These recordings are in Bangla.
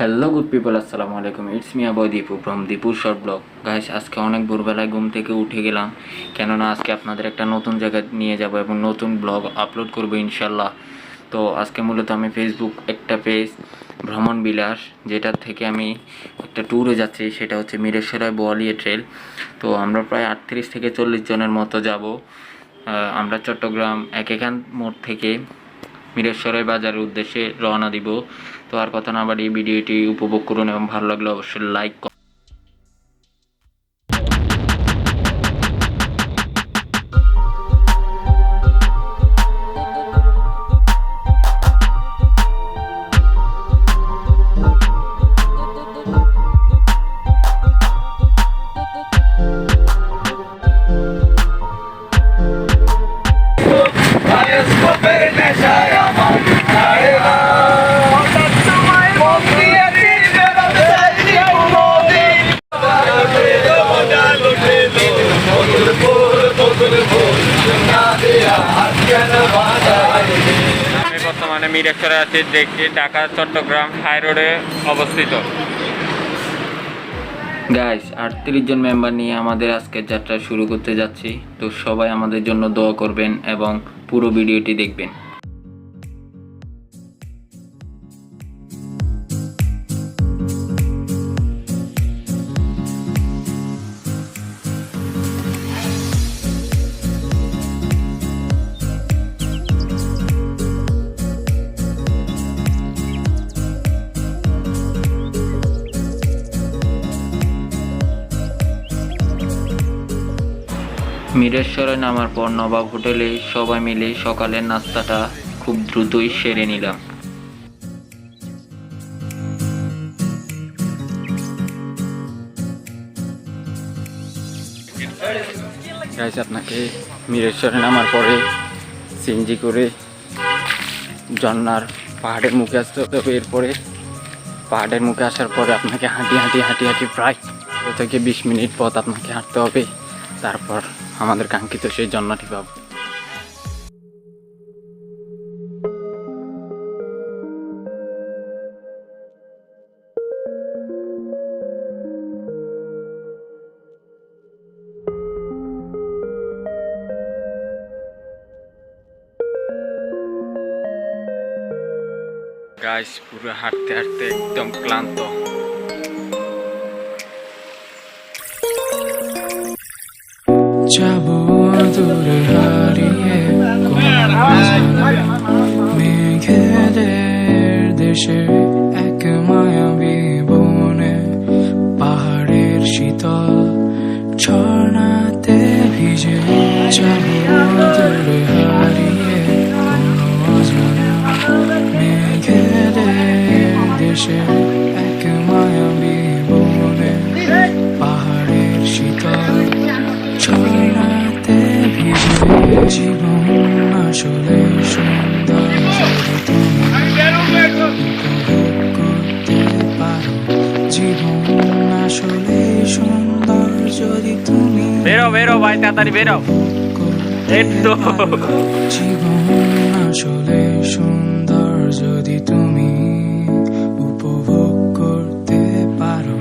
হ্যালো গুড পিপল, আসসালামু আলাইকুম। ইটস মি আবয় দীপু ফ্রম দীপুর শর্ট ব্লগ। গাইস, আজকে অনেক ভোরবেলায় ঘুম থেকে উঠে গেলাম, কেননা আজকে আপনাদের একটা নতুন জায়গায় নিয়ে যাব এবং নতুন ব্লগ আপলোড করবো ইনশাল্লাহ। তো আজকে মূলত আমি ফেসবুক একটা পেজ ভ্রমণ বিলাস, যেটার থেকে আমি একটা ট্যুরে যাচ্ছি, সেটা হচ্ছে মিরেশ্বরায় বোয়ালিয়া ট্রেল। তো আমরা প্রায় 38 থেকে 40 জনের মতো যাব। আমরা চট্টগ্রাম একেকান মোড় থেকে মিরেশ্বরাই বাজারের উদ্দেশ্যে রওনা দিব। তো আর কথা না বাড়িয়ে ভিডিওটি উপভোগ করুন এবং ভালো লাগলে অবশ্যই লাইক বর্তমানে মিরেশ্বরে আছি, দেখছি ঢাকা চট্টগ্রাম হাই রোডে অবস্থিত। গাইস, 38 জন মেম্বার নিয়ে আমাদের আজকের যাত্রা শুরু করতে যাচ্ছি। তো সবাই আমাদের জন্য দোয়া করবেন এবং পুরো ভিডিওটি দেখবেন। মিরেশ্বরে নামার পর নবাব হোটেলে সবাই মিলে সকালের নাস্তাটা খুব দ্রুতই সেরে নিলাম। গাইস, আপনাকে মিরেশ্বরে নামার পরে সিএনজি করে ঝর্ণার পাহাড়ের মুখে আসতে হবে। এরপরে পাহাড়ের মুখে আসার পরে আপনাকে হাঁটি প্রায় 20 মিনিট পথ আপনাকে হাঁটতে হবে। তারপর আমাদের কাঙ্ক্ষিত সেই ঝর্ণাটি পাবো। গাইস, পুরো হাঁটতে একদম ক্লান্ত। যাব দূরে হারিয়ে মেঘেদের দেশে এক মায়াবী বনে, পাহাড়ের শীতল ঝর্ণাতে ভিজে যাব দূরে হারিয়ে কোনো অজানা মেঘেদের দেশে এক মায়াবী বনে, পাহাড়ের শীতল ঝর্ণাতে ভিজে। জীবন আসলে সুন্দর যদি তুমি উপভোগ করতে পারো, জীবন আসলে সুন্দর যদি তুমি বেরো ভাই, তাড়াতাড়ি বেরো। জীবন আসলে সুন্দর যদি তুমি উপভোগ করতে পারো,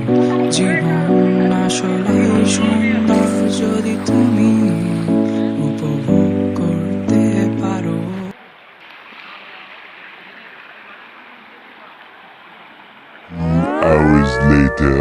জীবন আসলে সুন্দর যদি তুমি উপভোগ করতে পারো। Hours later.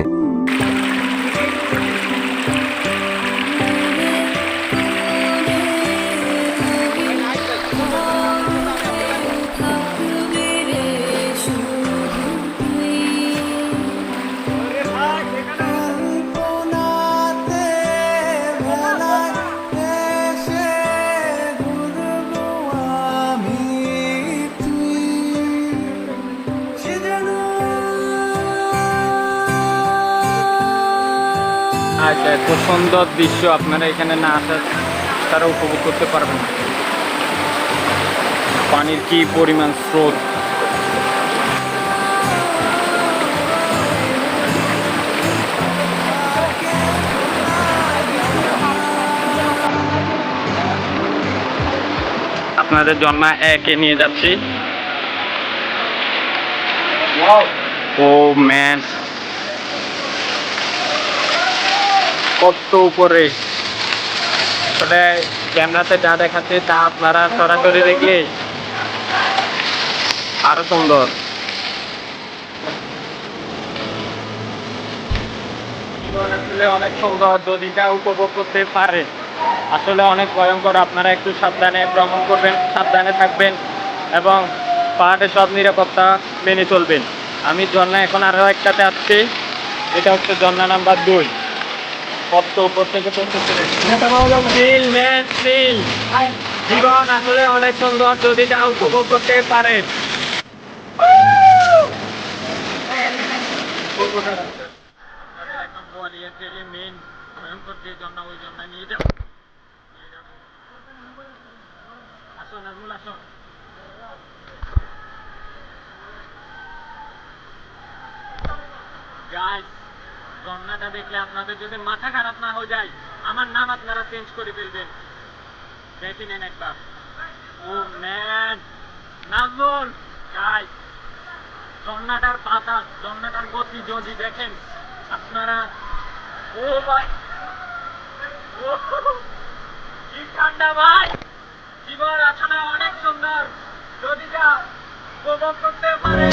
আচ্ছা, এত সুন্দর দৃশ্য আপনারা এখানে না আসার তারা উপভোগ করতে পারবেন। পানির কি পরিমাণ স্রোত! আপনাদের ঝর্ণা একে নিয়ে যাচ্ছি। ও ম্যান, কত উপরে! আসলে ক্যামেরাতে যা দেখাচ্ছে তা আপনারা সরাসরি দেখলে আরো সুন্দর। আসলে অনেক সুন্দর, নদীটা উপভোগ করতে পারে। আসলে অনেক ভয়ঙ্কর, আপনারা একটু সাবধানে ভ্রমণ করবেন, সাবধানে থাকবেন এবং পাহাড়ে সব নিরাপত্তা মেনে চলবেন। আমি ঝর্ণা এখন আরও একটাতে আসছি, এটা হচ্ছে ঝর্ণা নাম্বার 2। কত উপর থেকে পড়তেছে রে। Chill, man, chill। জীবন আসলে অনেক সুন্দর, যদি তা উপভোগ করতে পারেন। মেন ভয়ঙ্কর যে ঝর্ণা, ওই ঝর্ণা নিয়ে যাও। আসুন নাজমুল, আসুন। গাইস, ঝর্ণাটা দেখলে আপনাদের যদি মাথা খারাপ না হয়ে যায়, আমার নাম আপনারা চেঞ্জ করে ফেলবেন। দেখে নেন একবার। ও ম্যান, নাজমুল, গাইস, ঝর্ণাটার বাতাস, ঝর্ণাটার গতি যদি দেখেন আপনারা, ও ভাই, ও কি ঠান্ডা ভাই! জীবন আসলে অনেক সুন্দর, যদি যা উপভোগ করতে পারেন।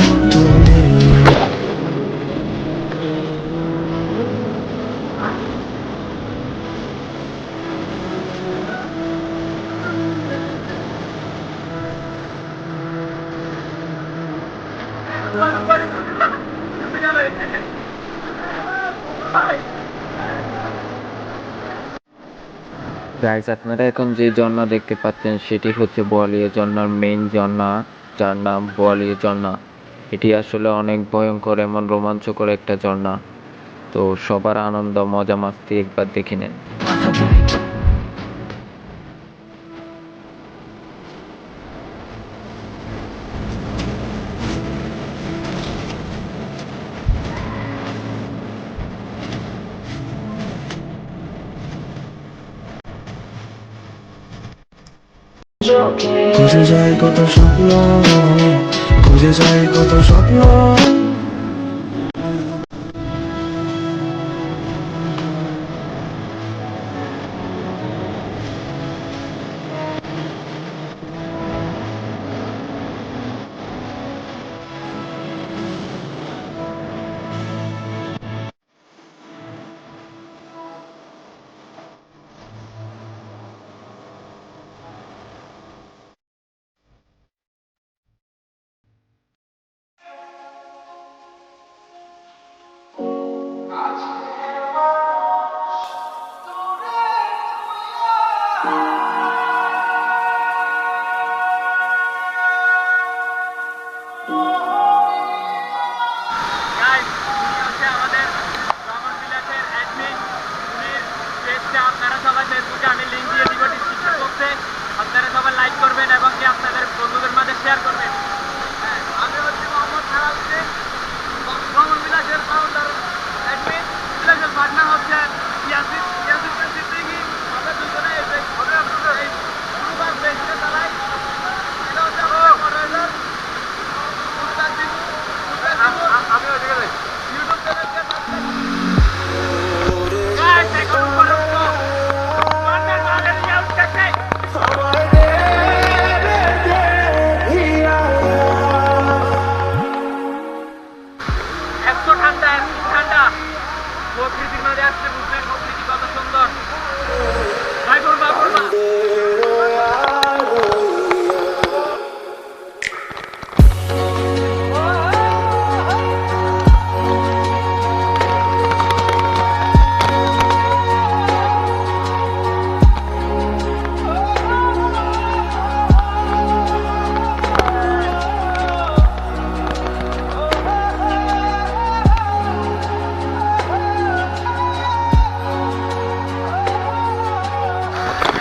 গাইস, আপনারা এখন যে ঝর্ণা দেখতে পাচ্ছেন সেটি হচ্ছে বোয়ালিয়া ঝর্ণার মেইন ঝর্ণা, যার নাম বোয়ালিয়া ঝর্ণা। এটি আসলে অনেক ভয়ঙ্কর এমন রোমাঞ্চকর একটা ঝর্ণা। তো সবার আনন্দ মজা মাস্তি একবার দেখে নেন। খুঁজে যায় কত স্বপ্ন, খুঁজে যায় কত স্বপ্ন। গাইস, উনি হচ্ছে আমাদের ভ্রমণ বিলাসের অ্যাডমিন। উনির পেজটা আপনারা সবাই ফেসবুকে আমি লিঙ্ক দিয়ে দিব ডিসক্রিপশন বক্সে। আপনারা সবাই লাইক করবেন এবং কি আপনাদের বন্ধুদের মাঝে শেয়ার করবেন। আমি হচ্ছে মোহাম্মদ সালাউদ্দিন, ভ্রমণ বিলাসের ফাউন্ডার অ্যাডমিন। বিলাসের পার্টনার হচ্ছে ইয়াসিন, সিদ্দিকী। আমরা দুজনে এই গ্রুপ পেজটা চালাই। এটা হচ্ছে আমাদের মডারেটর মুস্তাক দিবু। আমি ওইদিকে যাই। ইউটিউব চ্যানেলকে গাইস, এখন উপরে উঠবো। কর্নার মারে নিয়ে উঠতেছে। এত ঠান্ডা, এত ঠান্ডা। প্রকৃতির মাঝে আসতে বুঝবেন প্রকৃতি কত সুন্দর। ভাই বলবা বলবা।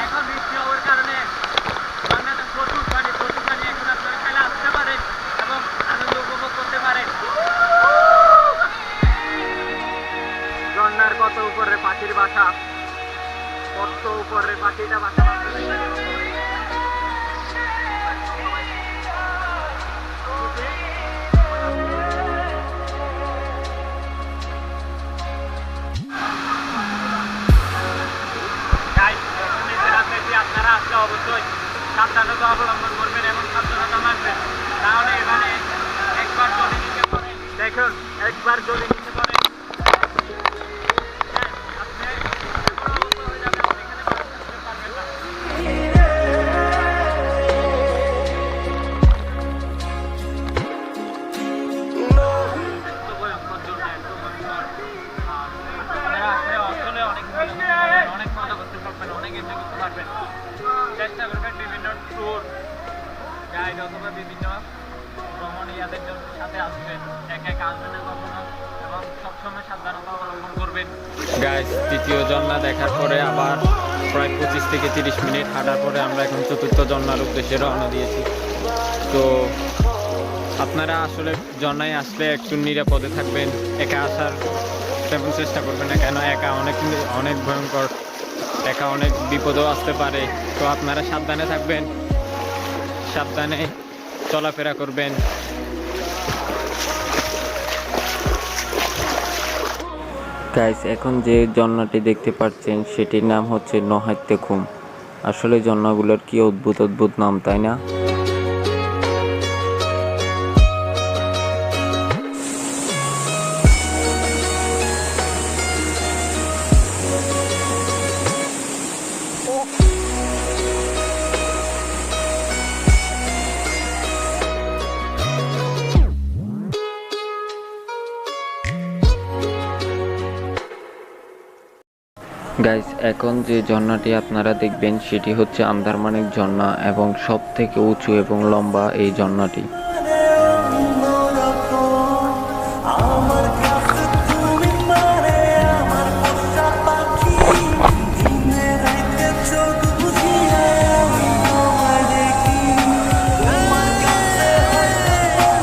এখন বৃষ্টি হওয়ার কারণে ঝর্ণাতে প্রচুর পানি, এখন আপনারা খেলা আসতে পারেন এবং আনন্দ উপভোগ করতে পারেন। ঝর্ণার কত উপরে পাখির বাসা, কত উপরে পাখিটা বাসা বাঁধছে। থাকলে অবশ্যই সাবধানতা অবলম্বন করবেন এবং সাবধানতা মানবেন। তাহলে এখানে একবার যদি নিচে পড়ে দেখুন, একবার যদি নিচে পড়ে আপনি এমন অবস্থা হয়ে যাবে আপনি এখানে বাঁচতে পারবেন না। এত ভয়ঙ্কর জন্য এত ভয়ঙ্কর। আর আপনারা আসলে আসলে অনেক মজা করতে পারবেন, অনেক এনজয় করতে পারবেন। চেষ্টা করবেন বিভিন্ন ট্যুর গাইড অথবা বিভিন্ন ভ্রমণীয়াদের সাথে আসবেন, একা একা আসবেন না কখনো, এবং সবসময় সাবধানতা অবলম্বন করবেন। গাইস, তৃতীয় ঝর্ণা দেখার পরে আবার প্রায় 25 থেকে 30 মিনিট হাঁটার পরে আমরা এখন চতুর্থ ঝর্ণার উদ্দেশ্যে রওনা দিয়েছি। তো আপনারা আসলে ঝর্ণায় আসলে একটু নিরাপদে থাকবেন, একা আসার তেমন চেষ্টা করবেন না, কেন একা অনেক ভয়ঙ্কর, একা অনেক বিপদও আসতে পারে। তো আপনারা সাবধানে থাকবেন, সাবধানে চলাফেরা করবেন। গাইস, এখন যে ঝর্ণাটি দেখতে পাচ্ছেন সেটির নাম হচ্ছে নহাইতে খুম। আসলে ঝর্ণাগুলোর কি অদ্ভুত অদ্ভুত নাম, তাই না? গাইস, এখন যে ঝর্ণাটি আপনারা দেখবেন সেটি হচ্ছে আন্দারমানিক ঝর্ণা এবং সব থেকে উঁচু এবং লম্বা এই ঝর্ণাটি। আমার কাছে তুমি মানে আমার পোষা পাখি, দিনে রাতে চোখ বুজিয়ে আমি তোমায় দেখি। তোমার কাছে হয়তো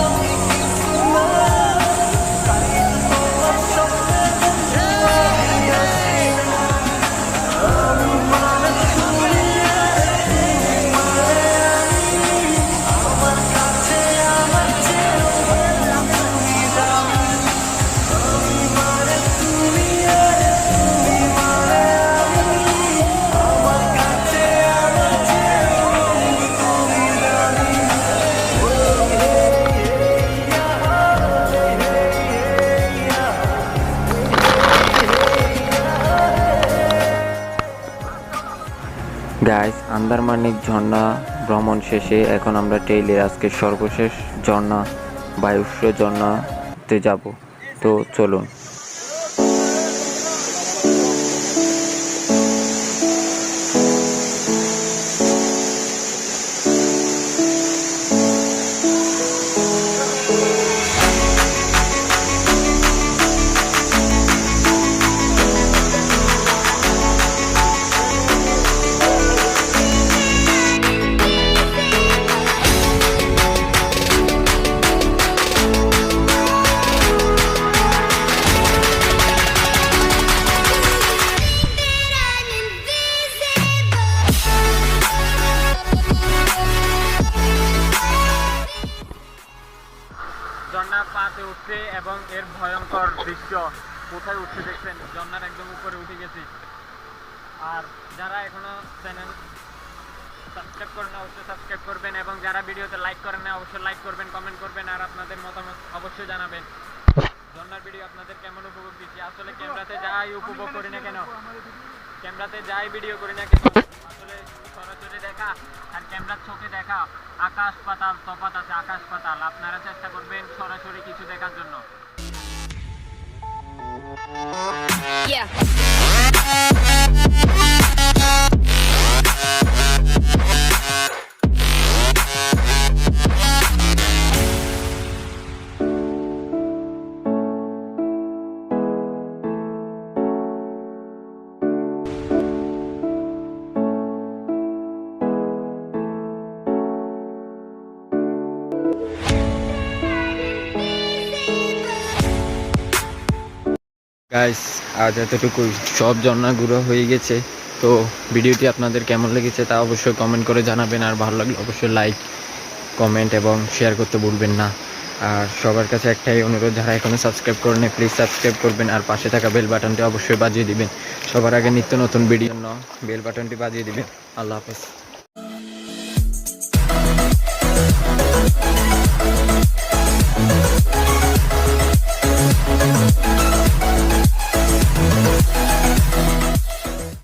আমি কিছু না, তাই তোমার স্বপ্নে আমি আসি না। আমি মানে তুমি আর তুমি মানে আমি, আমার কাছে আমার চেয়েও তুমি দামি। আমি মানে তুমি আর তুমি মানে আমি, আমার কাছে আমার চেয়েও তুমি দামি। গাইস, আন্দারমানিক ঝর্ণা ভ্রমণ শেষে এখন আমরা টেইলের আজকে সর্বশেষ ঝর্ণা বায়ুষ্য ঝর্ণাতে যাব। তো চলুন। ঝর্ণা পাতে উঠছে এবং এর ভয়ঙ্কর দৃশ্য কোথায় উঠছে দেখছেন, ঝর্ণার একদম উপরে উঠে গেছি। আর যারা এখনো চ্যানেল সাবস্ক্রাইব করেন না অবশ্যই সাবস্ক্রাইব করবেন, এবং যারা ভিডিওতে লাইক করেন না অবশ্যই লাইক করবেন, কমেন্ট করবেন, আর আপনাদের মতামত অবশ্যই জানাবেন। ঝর্ণার ভিডিও আপনাদের কেমন উপভোগ দিচ্ছি। আসলে ক্যামেরাতে যাই উপভোগ করি না কেন, ক্যামেরাতে যাই ভিডিও করি না কেন, আসলে সরাসরি দেখা আর ক্যামেরার চোখে দেখা আকাশ পাতাল তফাৎ আছে, আকাশ পাতাল। আপনারা চেষ্টা করবেন সরাসরি কিছু দেখার জন্য। Yeah. গাইস, আজ এতটুকুই, সব ঝর্ণা ঘুরা হয়ে গেছে। তো ভিডিওটি আপনাদের কেমন লেগেছে তা অবশ্যই কমেন্ট করে জানাবেন, আর ভালো লাগলে অবশ্যই লাইক, কমেন্ট এবং শেয়ার করতে ভুলবেন না। আর সবার কাছে একটাই অনুরোধ, যারা এখনও সাবস্ক্রাইব করেন প্লিজ সাবস্ক্রাইব করবেন আর পাশে থাকা বেল বাটনটি অবশ্যই বাজিয়ে দিবেন। সবার আগে নিত্য নতুন ভিডিও জন্য বেল বাটনটি বাজিয়ে দিবেন। আল্লাহ হাফেজ।